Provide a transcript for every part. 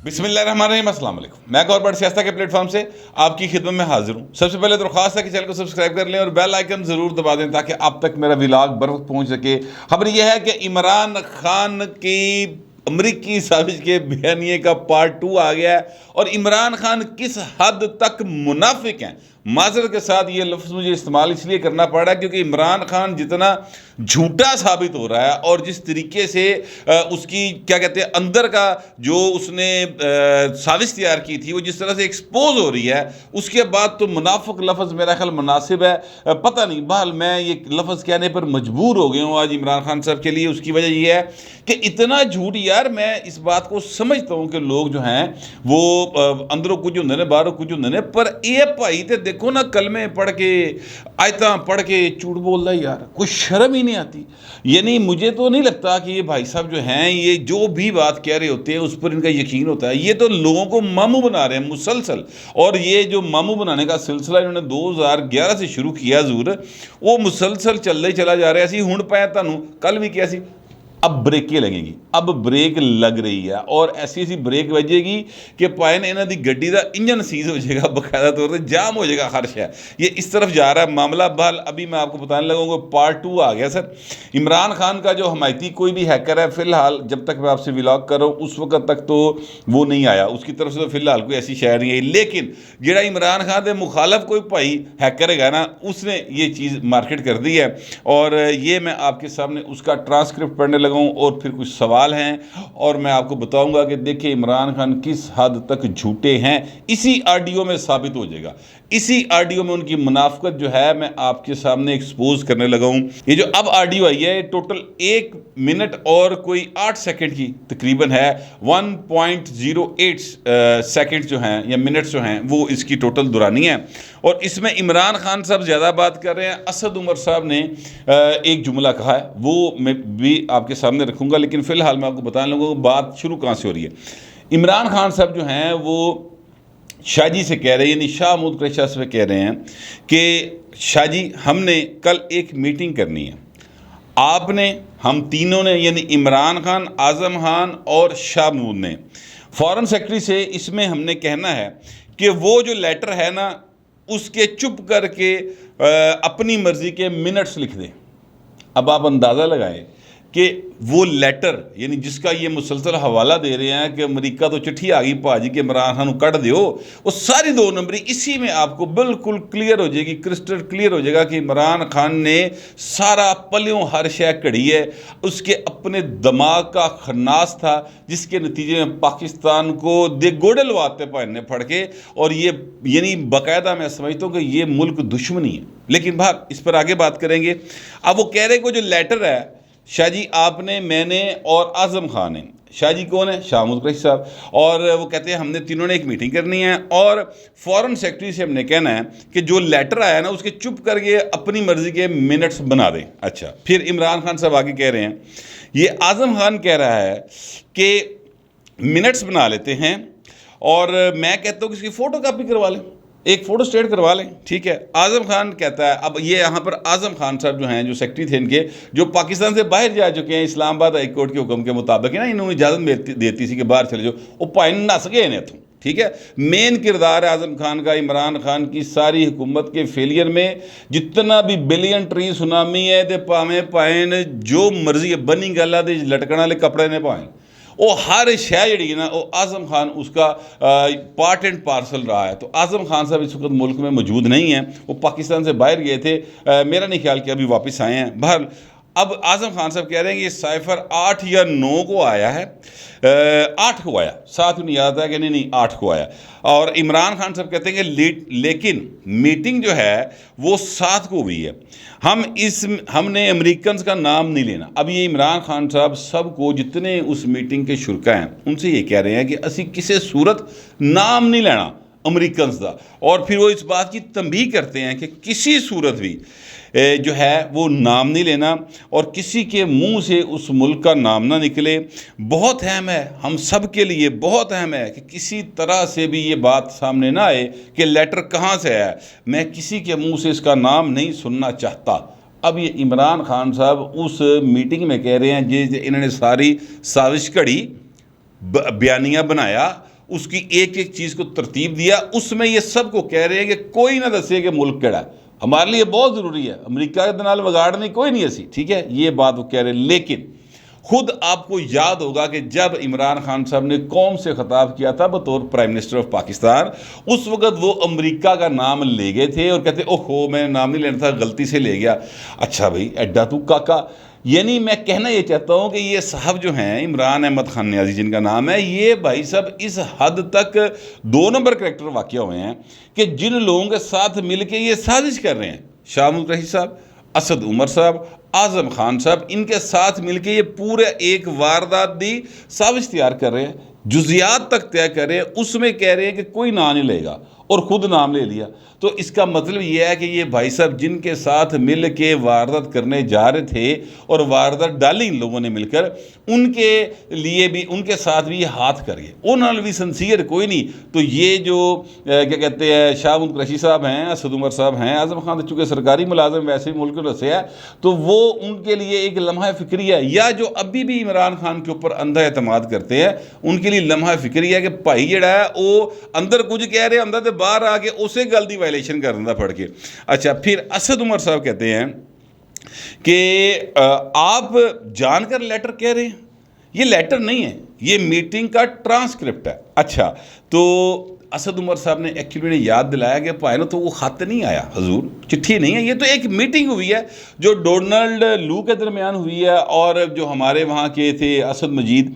بسم اللہ الرحمن الرحیم۔ السلام علیکم، میں گورنمنٹ سیاست کے پلیٹ فارم سے آپ کی خدمت میں حاضر ہوں۔ سب سے پہلے درخواست ہے کہ چینل کو سبسکرائب کر لیں اور بیل آئیکن ضرور دبا دیں تاکہ آپ تک میرا ولاگ بر وقت پہنچ سکے۔ خبر یہ ہے کہ عمران خان کی امریکی سازش کے بیانیے کا پارٹ 2 آ گیا ہے، اور عمران خان کس حد تک منافق ہیں۔ معذرت کے ساتھ یہ لفظ مجھے استعمال اس لیے کرنا پڑ رہا ہے کیونکہ عمران خان جتنا جھوٹا ثابت ہو رہا ہے اور جس طریقے سے اس کی کیا کہتے ہیں اندر کا جو اس نے سازش تیار کی تھی وہ جس طرح سے ایکسپوز ہو رہی ہے، اس کے بعد تو منافق لفظ میرا خیال مناسب ہے۔ پتہ نہیں، بہرحال میں یہ لفظ کہنے پر مجبور ہو گیا ہوں آج عمران خان صاحب کے لیے۔ اس کی وجہ یہ ہے کہ اتنا جھوٹ، یار میں اس بات کو سمجھتا ہوں کہ لوگ جو ہیں وہ اندروں کچھ ہوں نے باہروں کچھ ہوں نے، پر اے بھائی تے دیکھو نا، کلمے پڑھ کے آیتاں پڑھ کے جھوٹ بول رہا ہے، یار کوئی شرم ہی نہیں آتی۔ یعنی مجھے تو نہیں لگتا کہ یہ بھائی صاحب جو ہیں یہ جو بھی بات کہہ رہے ہوتے ہیں اس پر ان کا یقین ہوتا ہے۔ یہ تو لوگوں کو ماموں بنا رہے ہیں مسلسل، اور یہ جو ماموں بنانے کا سلسلہ انہوں نے 2011 سے شروع کیا ضرور، وہ مسلسل چل رہا ہی چلا جا رہا ہے۔ اسی ہن پایا تانوں کل بھی کیا سی، اب بریکیں لگیں گی، اب بریک لگ رہی ہے، اور ایسی ایسی بریک بجے گی کہ پائے نے انہوں دی گڈی دا انجن سیز ہو جائے گا، باقاعدہ طور پر جام ہو جائے گا ہر شے۔ یہ اس طرف جا رہا ہے معاملہ۔ بہرحال ابھی میں آپ کو بتانے لگا ہوں کہ پارٹ 2 آ گیا سر۔ عمران خان کا جو حمایتی کوئی بھی ہیکر ہے، فی الحال جب تک میں آپ سے ولاگ کر رہا ہوں اس وقت تک تو وہ نہیں آیا، اس کی طرف سے تو فی الحال کوئی ایسی شے نہیں ہے، لیکن جڑا عمران خان دے مخالف کوئی بھائی ہیکر ہے نا، اس نے یہ چیز مارکیٹ کر دی ہے، اور یہ میں آپ کے سامنے اس کا ٹرانسکرپٹ پڑھنے لگا ہوں، اور پھر کچھ سوال ہیں اور میں آپ کو بتاؤں گا کہ دیکھیں عمران خان کس حد تک جھوٹے ہیں۔ اسی آڈیو میں ثابت ہو جائے گا، اسی آڈیو میں ان کی منافقت جو ہے میں آپ کے سامنے ایکسپوز کرنے لگا ہوں۔ یہ جو اب آڈیو آئی ہے ٹوٹل 1 منٹ اور کوئی 8 سیکنڈ کی تقریباً ہے، 1.08 سیکنڈ جو ہیں یا منٹس جو ہیں وہ اس کی ٹوٹل دورانی ہے، اور اس میں عمران خان صاحب زیادہ بات کر رہے ہیں۔ اسد عمر صاحب نے ایک جملہ کہا ہے، وہ میں بھی آپ کے سامنے رکھوں گا، لیکن فی الحال میں آپ کو بتانے لگوں کہ بات شروع کہاں سے ہو رہی ہے۔ عمران خان صاحب جو ہیں وہ شاہ جی سے کہہ رہے ہیں، یعنی شاہ محمود قریشی سے کہہ رہے ہیں کہ شاہ جی ہم نے کل ایک میٹنگ کرنی ہے، آپ نے، ہم تینوں نے، یعنی عمران خان، اعظم خان اور شاہ محمود نے فارن سیکرٹری سے اس میں ہم نے کہنا ہے کہ وہ جو لیٹر ہے نا اس کے چپ کر کے اپنی مرضی کے منٹس لکھ دیں۔ اب آپ اندازہ لگائیں کہ وہ لیٹر، یعنی جس کا یہ مسلسل حوالہ دے رہے ہیں کہ امریکہ تو چٹھی آ گئی پاجی کہ عمران خان کو کٹ دیو، وہ ساری 2 نمبری اسی میں آپ کو بالکل کلیئر ہو جائے گی، کرسٹل کلیئر ہو جائے گا کہ عمران خان نے سارا پلیوں ہر شے کڑی ہے، اس کے اپنے دماغ کا خناس تھا جس کے نتیجے میں پاکستان کو دے گوڑے لواتے پہننے پڑ کے، اور یہ یعنی باقاعدہ میں سمجھتا ہوں کہ یہ ملک دشمنی ہے، لیکن بھائی اس پر آگے بات کریں گے۔ اب وہ کہہ رہے کہ جو لیٹر ہے شاہ جی آپ نے، میں نے اور اعظم خان نے، شاہ جی کون ہے؟ شاہ محمود قریشی صاحب، اور وہ کہتے ہیں ہم نے تینوں نے ایک میٹنگ کرنی ہے اور فارن سیکرٹری سے ہم نے کہنا ہے کہ جو لیٹر آیا نا اس کے چپ کر کے اپنی مرضی کے منٹس بنا دیں۔ اچھا، پھر عمران خان صاحب آگے کہہ رہے ہیں، یہ اعظم خان کہہ رہا ہے کہ منٹس بنا لیتے ہیں، اور میں کہتا ہوں کہ اس کی فوٹو کاپی کروا لیں، ایک فوٹو اسٹیٹ کروا لیں، ٹھیک ہے۔ اعظم خان کہتا ہے، اب یہ یہاں پر اعظم خان صاحب جو ہیں جو سیکرٹری تھے ان کے، جو پاکستان سے باہر جا چکے ہیں اسلام آباد ہائی کورٹ کے حکم کے مطابق ہے نا، انہوں نے اجازت دیتی سی کہ باہر چلے جاؤ، وہ پائن نس گئے انہیں تھوں، ٹھیک ہے۔ مین کردار ہے اعظم خان کا عمران خان کی ساری حکومت کے فیلئر میں۔ جتنا بھی بلین ٹری سونامی ہے تے پاویں پائن جو مرضی ہے، بنی گلا دے لٹکن والے کپڑے نے پائیں، وہ ہر شے جڑی ہے نا وہ اعظم خان اس کا پارٹ اینڈ پارسل رہا ہے۔ تو اعظم خان صاحب اس وقت ملک میں موجود نہیں ہیں، وہ پاکستان سے باہر گئے تھے، میرا نہیں خیال کہ ابھی واپس آئے ہیں۔ بہرحال اب اعظم خان صاحب کہہ رہے ہیں کہ یہ سائفر 8 یا 9 کو آیا ہے، 8 کو آیا، 7 نہیں یاد ہے کہ نہیں 8 کو آیا، اور عمران خان صاحب کہتے ہیں کہ لیکن میٹنگ جو ہے وہ 7 کو ہوئی ہے، ہم نے امریکنز کا نام نہیں لینا۔ اب یہ عمران خان صاحب سب کو جتنے اس میٹنگ کے شرکا ہیں ان سے یہ کہہ رہے ہیں کہ اسی کسی صورت نام نہیں لینا امریکنز دا، اور پھر وہ اس بات کی تنبیہ کرتے ہیں کہ کسی صورت بھی جو ہے وہ نام نہیں لینا، اور کسی کے منہ سے اس ملک کا نام نہ نکلے۔ بہت اہم ہے، ہم سب کے لیے بہت اہم ہے کہ کسی طرح سے بھی یہ بات سامنے نہ آئے کہ لیٹر کہاں سے ہے، میں کسی کے منہ سے اس کا نام نہیں سننا چاہتا۔ اب یہ عمران خان صاحب اس میٹنگ میں کہہ رہے ہیں جی انہوں نے ساری سازش کڑی، بیانیہ بنایا، اس کی ایک ایک چیز کو ترتیب دیا. اس میں یہ سب کو کہہ رہے ہیں کہ کوئی نہ دسے کہ ملک کیڑا ہے. ہمارے لیے بہت ضروری ہے, امریکہ کے نال وگاڑنے کوئی نہیں ایسی, ٹھیک ہے, یہ بات وہ کہہ رہے ہیں. لیکن خود آپ کو یاد ہوگا کہ جب عمران خان صاحب نے قوم سے خطاب کیا تھا بطور پرائم منسٹر آف پاکستان, اس وقت وہ امریکہ کا نام لے گئے تھے اور کہتے اوہو میں نے نام نہیں لینا تھا, غلطی سے لے گیا. اچھا بھائی ایڈا تو کاکا. یعنی میں کہنا یہ چاہتا ہوں کہ یہ صاحب جو ہیں عمران احمد خان نیازی جن کا نام ہے, یہ بھائی صاحب اس حد تک 2 نمبر کریکٹر واقع ہوئے ہیں کہ جن لوگوں کے ساتھ مل کے یہ سازش کر رہے ہیں, شاہ ملک رشید صاحب, اسد عمر صاحب, اعظم خان صاحب, ان کے ساتھ مل کے یہ پورے ایک واردات دی سازش تیار کر رہے ہیں, جزیات تک طے کر رہے ہیں. اس میں کہہ رہے ہیں کہ کوئی نام نہیں لے گا اور خود نام لے لیا. تو اس کا مطلب یہ ہے کہ یہ بھائی صاحب جن کے ساتھ مل کے واردات کرنے جا رہے تھے اور واردات ڈالی ان لوگوں نے مل کر, ان کے لیے بھی ان کے ساتھ بھی یہ ہاتھ کریے, انہوں نے بھی سنسیئر کوئی نہیں. تو یہ جو کیا کہتے ہیں شاہ ملک رشید صاحب ہیں, اسد عمر صاحب ہیں, اعظم خان چونکہ سرکاری ملازم ویسے ہی ملک میں رسے ہے, تو وہ ان کے لیے ایک لمحہ فکری ہے. یا جو ابھی بھی عمران خان کے اوپر اندھا اعتماد کرتے ہیں, ان کے لیے لمحہ فکری ہے کہ بھائی جڑا ہے وہ اندر کچھ کہہ رہے, اندر تے باہر آ کے اسے گل دی وائلیشن کرنا پڑ کے. اچھا پھر اسد عمر صاحب کہتے ہیں کہ آپ جان کر لیٹر کہہ رہے ہیں, یہ لیٹر نہیں ہے, یہ میٹنگ کا ٹرانسکرپٹ ہے. اچھا تو اسد عمر صاحب نے ایکچولی یاد دلایا کہ بھائی نا تو وہ خط نہیں آیا حضور, چٹھی نہیں ہے, یہ تو ایک میٹنگ ہوئی ہے جو ڈونلڈ لو کے درمیان ہوئی ہے اور جو ہمارے وہاں کے تھے اسد مجید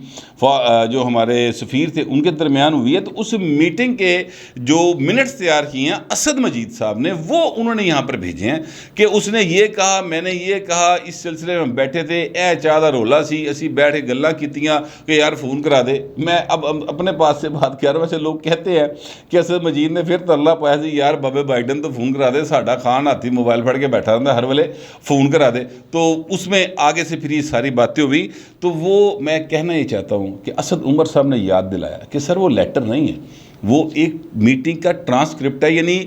جو ہمارے سفیر تھے ان کے درمیان ہوئی ہے. تو اس میٹنگ کے جو منٹس تیار کیے ہیں اسد مجید صاحب نے, وہ انہوں نے یہاں پر بھیجے ہیں کہ اس نے یہ کہا, میں نے یہ کہا, اس سلسلے میں بیٹھے تھے, اے چاہ دا رولا سی, اسی بیٹھے گلاں کیتیاں کہ یار فون کرا دے. میں اب اپنے پاس سے بات کر رہا ہوں, ویسے لوگ کہتے ہیں کہ اسد مجید نے پھر ترلا پایا سی یار بابے بائیڈن تو فون کرا دے, ساڈا خان ہاتھی موبائل پھڑ کے بیٹھا رہتا ہر ویلے, فون کرا دے. تو اس میں آگے سے پھر یہ ساری باتیں ہوئی. تو وہ میں کہنا یہ چاہتا ہوں کہ اسد عمر صاحب نے یاد دلایا کہ سر وہ لیٹر نہیں ہے, وہ ایک میٹنگ کا ٹرانسکرپٹ ہے. یعنی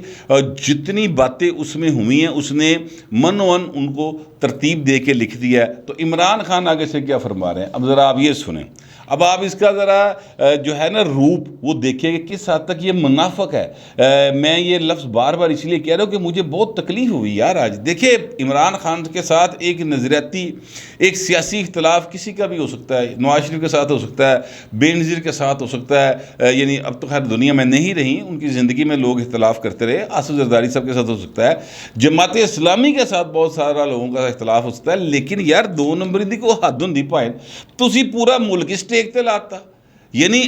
جتنی باتیں اس میں ہوئی ہیں اس نے من ان کو ترتیب دے کے لکھ دیا ہے. تو عمران خان آگے سے کیا فرما رہے ہیں اب ذرا آپ یہ سنیں. اب آپ اس کا ذرا جو ہے نا روپ وہ دیکھیں کہ کس حد تک یہ منافق ہے. میں یہ لفظ بار بار اس لیے کہہ رہا ہوں کہ مجھے بہت تکلیف ہوئی یار آج. دیکھیں عمران خان کے ساتھ ایک نظریاتی ایک سیاسی اختلاف کسی کا بھی ہو سکتا ہے, نواز شریف کے ساتھ ہو سکتا ہے, بے نظیر کے ساتھ ہو سکتا ہے, یعنی اب تو خیر دنیا میں نہیں رہی, ان کی زندگی میں لوگ اختلاف کرتے رہے, آصف زرداری صاحب کے ساتھ ہو سکتا ہے, جماعت اسلامی کے ساتھ بہت سارا لوگوں کا اختلاف ہو سکتا ہے. لیکن یار 2 نمبری دی کو حد ہوندی پائے, تسی پورا ملک اسٹیک تے لاتا. یعنی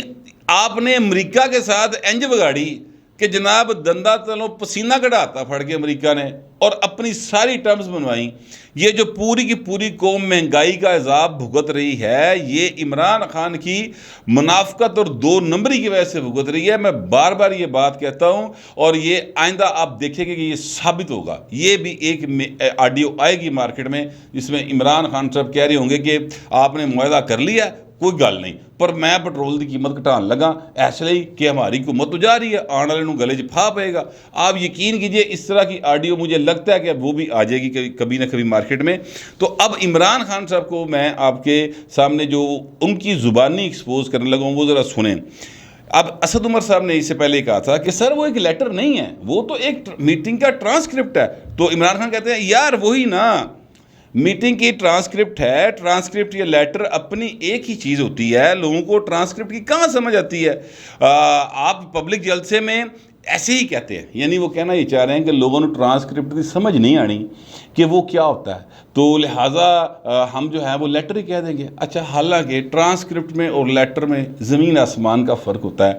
آپ نے امریکہ کے ساتھ انج بگاڑی کہ جناب دندہ تلوں پسینہ کڑھاتا پھڑ کے امریکہ نے, اور اپنی ساری ٹرمز بنوائیں. یہ جو پوری کی پوری قوم مہنگائی کا عذاب بھگت رہی ہے, یہ عمران خان کی منافقت اور 2 نمبری کی وجہ سے بھگت رہی ہے. میں بار بار یہ بات کہتا ہوں اور یہ آئندہ آپ دیکھیں گے کہ یہ ثابت ہوگا. یہ بھی ایک آڈیو آئے گی مارکیٹ میں جس میں عمران خان صاحب کہہ رہے ہوں گے کہ آپ نے معاہدہ کر لیا, کوئی گل نہیں, پر میں پٹرول کی قیمت گھٹان لگا اس لیے کہ ہماری حکومت تو جا رہی ہے, آنے والے گلے چ پھا پائے گا. آپ یقین کیجئے اس طرح کی آڈیو مجھے لگتا ہے کہ وہ بھی آ جائے گی کبھی نہ کبھی مارکیٹ میں. تو اب عمران خان صاحب کو میں آپ کے سامنے جو ان کی زبانی ایکسپوز کرنے لگا ہوں وہ ذرا سنیں. اب اسد عمر صاحب نے اس سے پہلے کہا تھا کہ سر وہ ایک لیٹر نہیں ہے, وہ تو ایک میٹنگ کا ٹرانسکرپٹ ہے. تو عمران خان کہتے ہیں یار وہی نا, میٹنگ کی ٹرانسکرپٹ ہے. ٹرانسکرپٹ یا لیٹر اپنی ایک ہی چیز ہوتی ہے, لوگوں کو ٹرانسکرپٹ کی کہاں سمجھ آتی ہے. آپ پبلک جلسے میں ایسے ہی کہتے ہیں, یعنی وہ کہنا یہ چاہ رہے ہیں کہ لوگوں نے ٹرانسکرپٹ کی سمجھ نہیں آنی کہ وہ کیا ہوتا ہے, تو لہٰذا ہم جو ہے وہ لیٹر ہی کہہ دیں گے. اچھا حالانکہ ٹرانسکرپٹ میں اور لیٹر میں زمین آسمان کا فرق ہوتا ہے.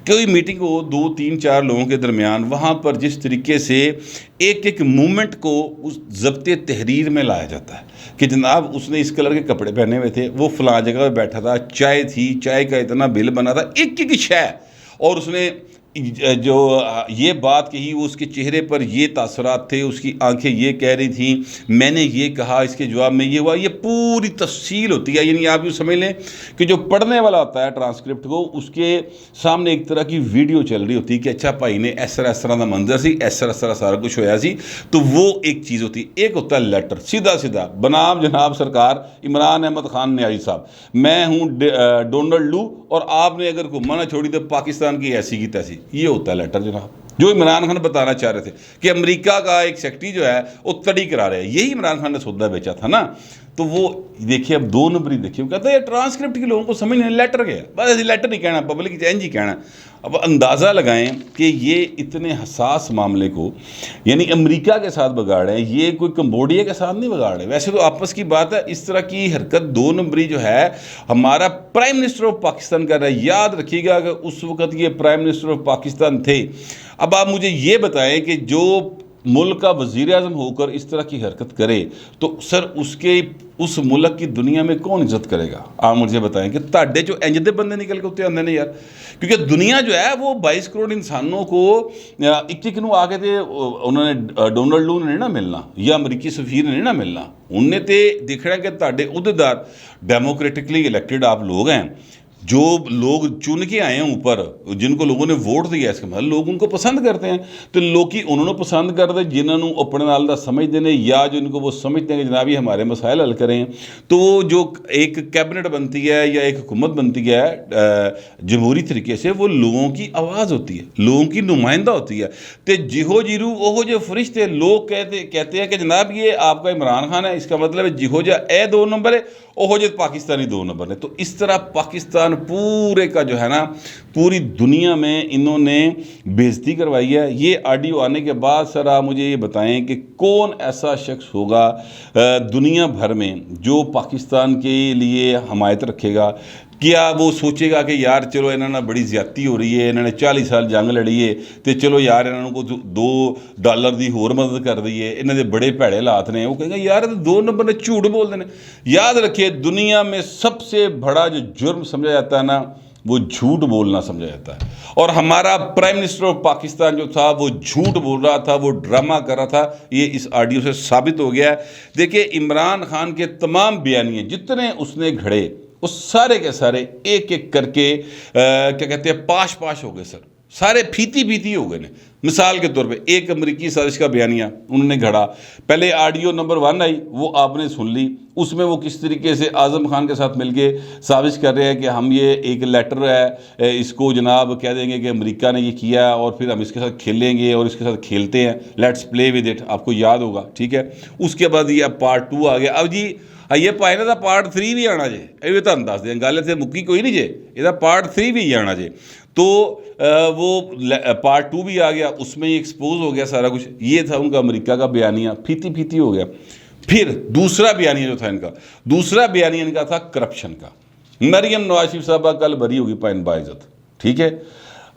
کوئی میٹنگ ہو 2 3 4 لوگوں کے درمیان, وہاں پر جس طریقے سے ایک ایک مومنٹ کو اس ضبط تحریر میں لایا جاتا ہے کہ جناب اس نے اس کلر کے کپڑے پہنے ہوئے تھے, وہ فلاں جگہ پہ بیٹھا تھا, چائے تھی, چائے کا اتنا بل بنا تھا, ایک ایک شے, اور اس نے جو یہ بات کہی وہ اس کے چہرے پر یہ تاثرات تھے، اس کی آنکھیں یہ کہہ رہی تھیں، میں نے یہ کہا، اس کے جواب میں یہ ہوا، یہ پوری تفصیل ہوتی ہے. یعنی آپ یوں سمجھ لیں کہ جو پڑھنے والا ہوتا ہے ٹرانسکرپٹ کو، اس کے سامنے ایک طرح کی ویڈیو چل رہی ہوتی ہے کہ اچھا بھائی نے اس طرح دا منظر سی، اس طرح سارا کچھ ہویا سی. تو وہ ایک چیز ہوتی ہے. ایک ہوتا ہے لیٹر، سیدھا بنام جناب سرکار عمران احمد خان نیازی صاحب، میں ہوں ڈونلڈ لو اور آپ نے اگر کوئی منع چھوڑی تو پاکستان کی ایسی کی تیسی. یہ ہوتا ہے لیٹر جناب، جو عمران خان بتانا چاہ رہے تھے کہ امریکہ کا ایک سیکٹری جو ہے وہ تڑی کرا رہے ہیں. یہی عمران خان نے سودا بیچا تھا نا. تو وہ دیکھیے، اب 2 نمبری دیکھیے، وہ کہتا ہے یہ ٹرانسکرپٹ کے لوگوں کو سمجھ نہیں، لیٹر کیا ہے، بس ایسے لیٹر نہیں کہنا، پبلک چینج ہی کہنا. اب اندازہ لگائیں کہ یہ اتنے حساس معاملے کو یعنی امریکہ کے ساتھ بگاڑ رہے ہیں، یہ کوئی کمبوڈیا کے ساتھ نہیں بگاڑ رہے. ویسے تو آپس کی بات ہے، اس طرح کی حرکت 2 نمبری جو ہے ہمارا پرائم منسٹر آف پاکستان کر رہا ہے. یاد رکھیے گا کہ اس وقت یہ پرائم منسٹر آف پاکستان تھے. اب آپ مجھے یہ بتائیں کہ جو ملک کا وزیر اعظم ہو کر اس طرح کی حرکت کرے تو سر اس ملک کی دنیا میں کون عزت کرے گا؟ آپ مجھے بتائیں کہ تاڑے جو انجدے بندے نکل کے ہوتے ہیں یار، کیونکہ دنیا جو ہے وہ 22 کروڑ انسانوں کو ایک نو آگے تھے، انہوں نے ڈونلڈ لو نے نہیں نہ ملنا یا امریکی سفیر نے نہیں نہ ملنا. انہوں نے تے دیکھنا کہ تاڑے عہدیدار ڈیموکریٹکلی الیکٹڈ آپ لوگ ہیں، جو لوگ چن کے آئے ہیں اوپر، جن کو لوگوں نے ووٹ دیا، اس کے مطلب لوگ ان کو پسند کرتے ہیں. تو لوگ انہوں نے پسند کرتے جنہوں نے اپنے نال دا سمجھتے ہیں یا جو ان کو وہ سمجھتے ہیں کہ جناب یہ ہمارے مسائل حل کریں. تو وہ جو ایک کیبنٹ بنتی ہے یا ایک حکومت بنتی ہے جمہوری طریقے سے، وہ لوگوں کی آواز ہوتی ہے، لوگوں کی نمائندہ ہوتی ہے. تو جہو جیرو اوہو جو فرشتے لوگ کہتے ہیں کہ جناب یہ آپ کا عمران خان ہے، اس کا مطلب ہے جہو جا 2 نمبر ہے، اوہو جو پاکستانی 2 نمبر ہے. تو اس طرح پاکستان پورے کا جو ہے نا پوری دنیا میں انہوں نے بےعزتی کروائی ہے. یہ آڈیو آنے کے بعد سر آپ مجھے یہ بتائیں کہ کون ایسا شخص ہوگا دنیا بھر میں جو پاکستان کے لیے حمایت رکھے گا؟ کیا وہ سوچے گا کہ یار چلو انہوں نے بڑی زیادتی ہو رہی ہے، انہوں نے 40 سال جنگ لڑی ہے، تو چلو یار انہوں کو $2 دی ہور مدد کر دی ہے، انہوں نے بڑے پیڑے حالات نے. وہ کہیں گے یار 2 نمبر نے جھوٹ بول دینے. یاد رکھیے دنیا میں سب سے بڑا جو جرم سمجھا جاتا ہے نا، وہ جھوٹ بولنا سمجھا جاتا ہے. اور ہمارا پرائم منسٹر آف پاکستان جو تھا وہ جھوٹ بول رہا تھا، وہ ڈرامہ کر رہا تھا. یہ اس آڈیو سے ثابت ہو گیا ہے. دیکھیں عمران خان کے تمام بیانیے جتنے اس نے گھڑے، وہ سارے کے سارے ایک ایک کر کے کیا کہتے ہیں پاش ہو گئے سر، سارے پھیتی ہو گئے. مثال کے طور پہ ایک امریکی سازش کا بیانیہ انہوں نے گھڑا. پہلے آڈیو نمبر 1 آئی، وہ آپ نے سن لی. اس میں وہ کس طریقے سے اعظم خان کے ساتھ مل کے سازش کر رہے ہیں کہ ہم یہ ایک لیٹر ہے، اس کو جناب کہہ دیں گے کہ امریکہ نے یہ کیا اور پھر ہم اس کے ساتھ کھیلیں گے اور اس کے ساتھ کھیلتے ہیں، لیٹس پلے ود اٹ. آپ کو یاد ہوگا، ٹھیک ہے. اس کے بعد یہ پارٹ 2 آ گیا. اب جی یہ پائے نا پارٹ 3 بھی آنا جے، یہ تو دس دیں گل سے مکی کوئی نہیں جے، یہ پارٹ 3 بھی آنا جے. تو وہ پارٹ 2 بھی آ گیا، اس میں ایکسپوز ہو گیا سارا کچھ. یہ تھا ان کا امریکہ کا بیانیہ، پھیتی ہو گیا. پھر دوسرا بیانیہ جو تھا ان کا، دوسرا بیانیہ ان کا تھا کرپشن کا. مریم نواز شریف صاحبہ کل بری ہوگی پائن باعزت، ٹھیک ہے.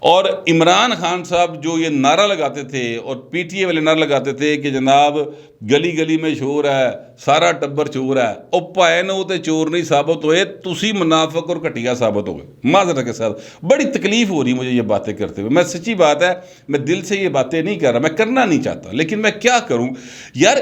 اور عمران خان صاحب جو یہ نعرہ لگاتے تھے اور پی ٹی اے والے نعرہ لگاتے تھے کہ جناب گلی گلی میں چور ہے، سارا ٹبر چور ہے، او پائے نو تے چور نہیں ثابت ہوئے، تسی منافق اور گھٹیا ثابت ہو گئے. معذرت کے ساتھ بڑی تکلیف ہو رہی مجھے یہ باتیں کرتے ہوئے. میں سچی بات ہے، میں دل سے یہ باتیں نہیں کر رہا، میں کرنا نہیں چاہتا، لیکن میں کیا کروں یار.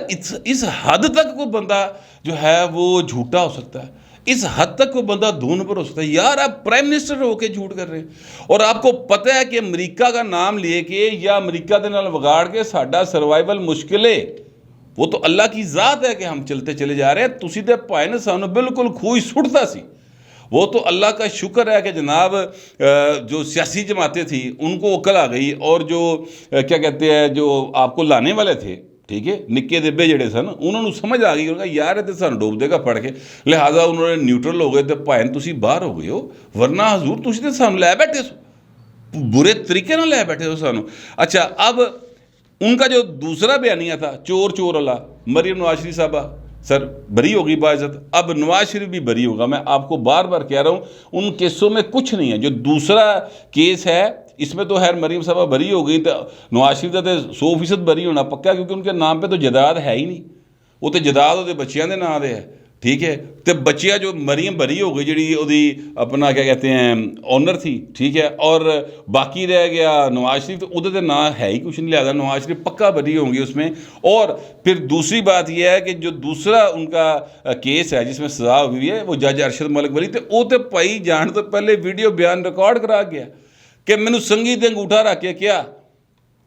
اس حد تک کوئی بندہ جو ہے وہ جھوٹا ہو سکتا ہے، اس حد تک کوئی بندہ 2 نمبر ہو سکتا ہے. یار آپ پرائم منسٹر ہو کے جھوٹ کر رہے ہیں اور آپ کو پتہ ہے کہ امریکہ کا نام لے کے یا امریکہ دے نال وگاڑ کے ساڈا سروائیول مشکل ہے. وہ تو اللہ کی ذات ہے کہ ہم چلتے چلے جا رہے ہیں. تسی تے پائے نے سانو بالکل کھوئی سٹتا سی. وہ تو اللہ کا شکر ہے کہ جناب جو سیاسی جماعتیں تھیں ان کو عقل آ گئی، اور جو کیا کہتے ہیں جو آپ کو لانے والے تھے، ٹھیک ہے، نکے دبے جڑے سن، انہوں نے سمجھ آ گئی، انہوں نے کہا یار یہ سانو ڈوب دے گا پڑھ کے. لہٰذا انہوں نے نیوٹرل ہو گئے. تو بھائن تسی باہر ہو گئے ہو، ورنہ حضور تسی تے سانو لے بیٹھے سو، برے طریقے نہ لے بیٹھے ہو سانو. اچھا اب ان کا جو دوسرا بیانیہ تھا چور والا، مریم نواز شریف صاحبہ سر بری ہوگی باعزت. اب نواز شریف بھی بری ہوگا. میں آپ کو بار بار کہہ رہا ہوں ان کیسوں میں کچھ نہیں ہے. جو دوسرا کیس ہے اس میں تو خیر مریم صاحبہ بری ہو گئی، تو نواز شریف کا تو 100% بری ہونا پکا، کیونکہ ان کے نام پہ تو جائیداد ہے ہی نہیں. وہ تو جائیداد ہوتے بچیاں دے نام دے ہے، ٹھیک ہے. تو بچیا جو مریم بری ہو گئی جڑی وہ اپنا کیا کہتے ہیں آنر تھی, ٹھیک ہے, اور باقی رہ گیا نواز شریف, تو وہ تو نہ ہے ہی کچھ نہیں, لہٰذا نواز شریف پکا بری ہوں گے اس میں. اور پھر دوسری بات یہ ہے کہ جو دوسرا ان کا کیس ہے جس میں سزا ہوئی ہے وہ جج ارشد ملک بری, تو وہ تو پائی جان تو پہلے ویڈیو بیان ریکارڈ کرا گیا کہ مینوں سنگھی تے انگوٹھا رکھ کے کیا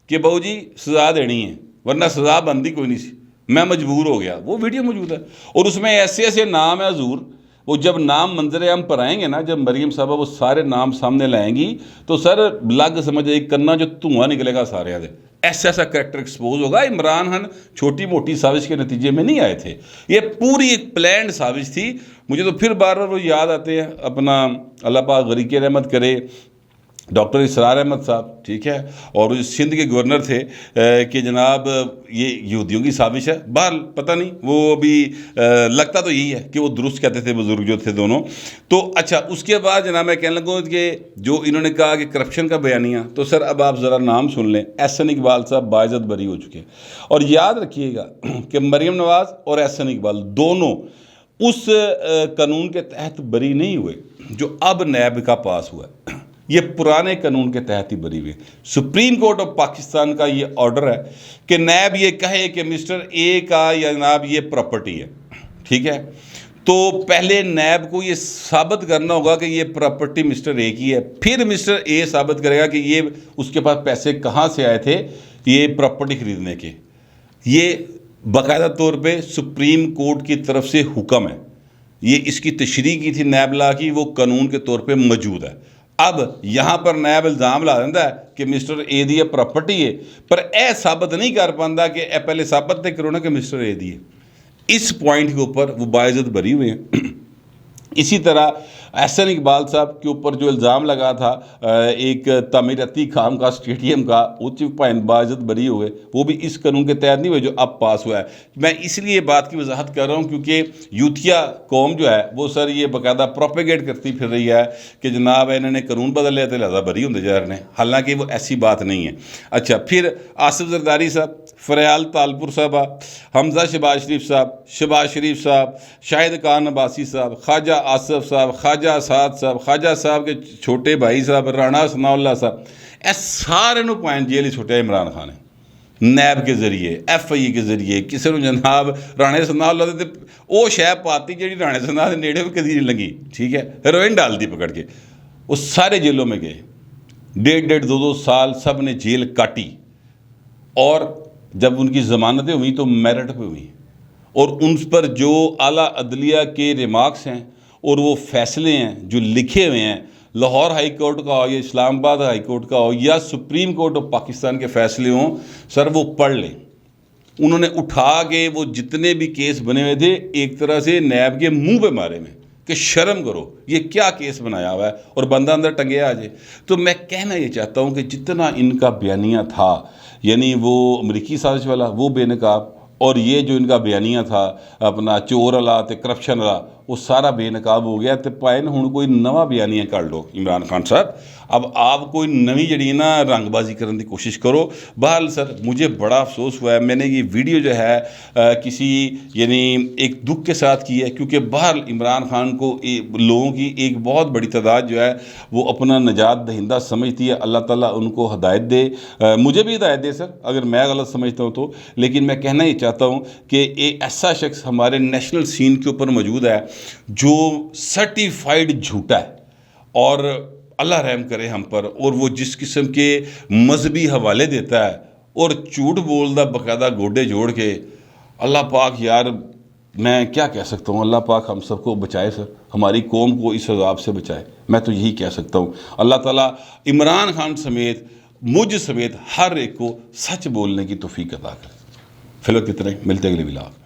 کہ بہو جی سزا دینی ہے, ورنہ سزا بنتی کوئی نہیں سی, میں مجبور ہو گیا. وہ ویڈیو موجود ہے اور اس میں ایسے ایسے نام ہے حضور, وہ جب نام منظر عام پر آئیں گے نا, جب مریم صاحبہ وہ سارے نام سامنے لائیں گی تو سر لگ سمجھ آئی کرنا جو دھواں نکلے گا سارے دے, ایسا ایسا کریکٹر ایکسپوز ہوگا. عمران خان چھوٹی موٹی سازش کے نتیجے میں نہیں آئے تھے, یہ پوری ایک پلانڈ سازش تھی. مجھے تو پھر بار بار وہ یاد آتے ہیں اپنا اللہ پاک غریق رحمت کرے ڈاکٹر اسرار احمد صاحب, ٹھیک ہے, اور سندھ کے گورنر تھے کہ جناب یہ یہودیوں کی سازش ہے. بہرحال پتہ نہیں, وہ ابھی لگتا تو یہی ہے کہ وہ درست کہتے تھے بزرگ جو تھے دونوں. تو اچھا اس کے بعد جناب میں کہنے لگوں کہ جو انہوں نے کہا کہ کرپشن کا بیانیہ, تو سر اب آپ ذرا نام سن لیں. احسن اقبال صاحب باعزت بری ہو چکے, اور یاد رکھیے گا کہ مریم نواز اور احسن اقبال دونوں اس قانون کے تحت بری نہیں ہوئے جو اب نیب کا پاس ہوا ہے, یہ پرانے قانون کے تحت ہی بری ہوئے. سپریم کورٹ آف پاکستان کا یہ آرڈر ہے کہ نیب یہ کہے کہ مسٹر اے کا یا جناب یہ پراپرٹی ہے, ٹھیک ہے, تو پہلے نیب کو یہ ثابت کرنا ہوگا کہ یہ پراپرٹی مسٹر اے کی ہے, پھر مسٹر اے ثابت کرے گا کہ یہ اس کے پاس پیسے کہاں سے آئے تھے یہ پراپرٹی خریدنے کے. یہ باقاعدہ طور پہ سپریم کورٹ کی طرف سے حکم ہے, یہ اس کی تشریح کی تھی نیب لا کی, وہ قانون کے طور پہ موجود ہے. اب یہاں پر نیب الزام لا دیتا ہے کہ مسٹر اے دی پراپرٹی ہے, پر اے ثابت نہیں کر پاتا کہ اے پہلے ثابت تے کرو نا کہ مسٹر اے دی ہے. اس پوائنٹ کے اوپر وہ باعزت بری ہوئے ہیں. اسی طرح احسن اقبال صاحب کے اوپر جو الزام لگا تھا ایک تعمیراتی کام کا اسٹیڈیم کا, وہ پوائنٹ باعزت بری ہوئے, وہ بھی اس قانون کے تحت نہیں ہوئے جو اب پاس ہوا ہے. میں اس لیے بات کی وضاحت کر رہا ہوں کیونکہ یوتھیا قوم جو ہے وہ سر یہ باقاعدہ پروپیگیٹ کرتی پھر رہی ہے کہ جناب انہوں نے قانون بدل لیا تو لہٰذا بری ہوتے جا رہے ہیں, حالانکہ وہ ایسی بات نہیں ہے. اچھا پھر آصف زرداری صاحب, فریال تالپور صاحبہ, حمزہ شہباز شریف صاحب, شاہد خان عباسی صاحب, خواجہ آصف صاحب, خواجہ اسعد صاحب, خواجہ صاحب کے چھوٹے بھائی صاحب رانا ثناء اللہ صاحب, اے سارے نو پوائنٹ جیل چھوٹے عمران خان ہے نیب کے ذریعے, ایف آئی کے ذریعے. کسی نے جناب رانا ثناء اللہ دے وہ شے پاتی جی رانا ثناء دے نیڑے بھی کدی نہیں لگی, ٹھیک ہے, ہیروئن ڈال دی پکڑ کے, وہ سارے جیلوں میں گئے, 1.5 2 سال سب نے جیل کاٹی. اور جب ان کی ضمانتیں ہوئیں تو میرٹ پہ ہوئیں, اور ان پر جو اعلیٰ عدلیہ کے ریمارکس ہیں اور وہ فیصلے ہیں جو لکھے ہوئے ہیں, لاہور ہائی کورٹ کا ہو یا اسلام آباد ہائی کورٹ کا ہو یا سپریم کورٹ آف پاکستان کے فیصلے ہوں, سر وہ پڑھ لیں. انہوں نے اٹھا کے وہ جتنے بھی کیس بنے ہوئے تھے ایک طرح سے نیب کے منہ پہ مارے میں کہ شرم کرو, یہ کیا کیس بنایا ہوا ہے, اور بندہ اندر ٹنگیا آ جائے. تو میں کہنا یہ چاہتا ہوں کہ جتنا ان کا بیانیہ تھا, یعنی وہ امریکی سازش والا وہ بے نقاب, اور یہ جو ان کا بیانیہ تھا اپنا چور والا تے کرپشن والا, وہ سارا بے نقاب ہو گیا. تے پائے نا ہوں کوئی نواں بیانیہ کر لو عمران خان صاحب, اب آپ کوئی نوی جڑی نا رنگ بازی کرنے کی کوشش کرو. بہرحال سر مجھے بڑا افسوس ہوا ہے, میں نے یہ ویڈیو جو ہے کسی یعنی ایک دکھ کے ساتھ کی ہے, کیونکہ بہرحال عمران خان کو لوگوں کی ایک بہت بڑی تعداد جو ہے وہ اپنا نجات دہندہ سمجھتی ہے. اللہ تعالیٰ ان کو ہدایت دے, مجھے بھی ہدایت دے سر اگر میں غلط سمجھتا ہوں تو. لیکن میں کہنا یہ چاہتا ہوں کہ ایک ایسا شخص ہمارے نیشنل سین کے اوپر موجود ہے جو سرٹیفائیڈ جھوٹا ہے, اور اللہ رحم کرے ہم پر, اور وہ جس قسم کے مذہبی حوالے دیتا ہے اور جھوٹ بولتا باقاعدہ گوڈے جوڑ کے. اللہ پاک یار میں کیا کہہ سکتا ہوں, اللہ پاک ہم سب کو بچائے سر, ہماری قوم کو اس عذاب سے بچائے, میں تو یہی کہہ سکتا ہوں. اللہ تعالیٰ عمران خان سمیت مجھ سمیت ہر ایک کو سچ بولنے کی توفیق عطا کرے. فی الوقت اتنا ہی, ملتے اگلے ولاگ.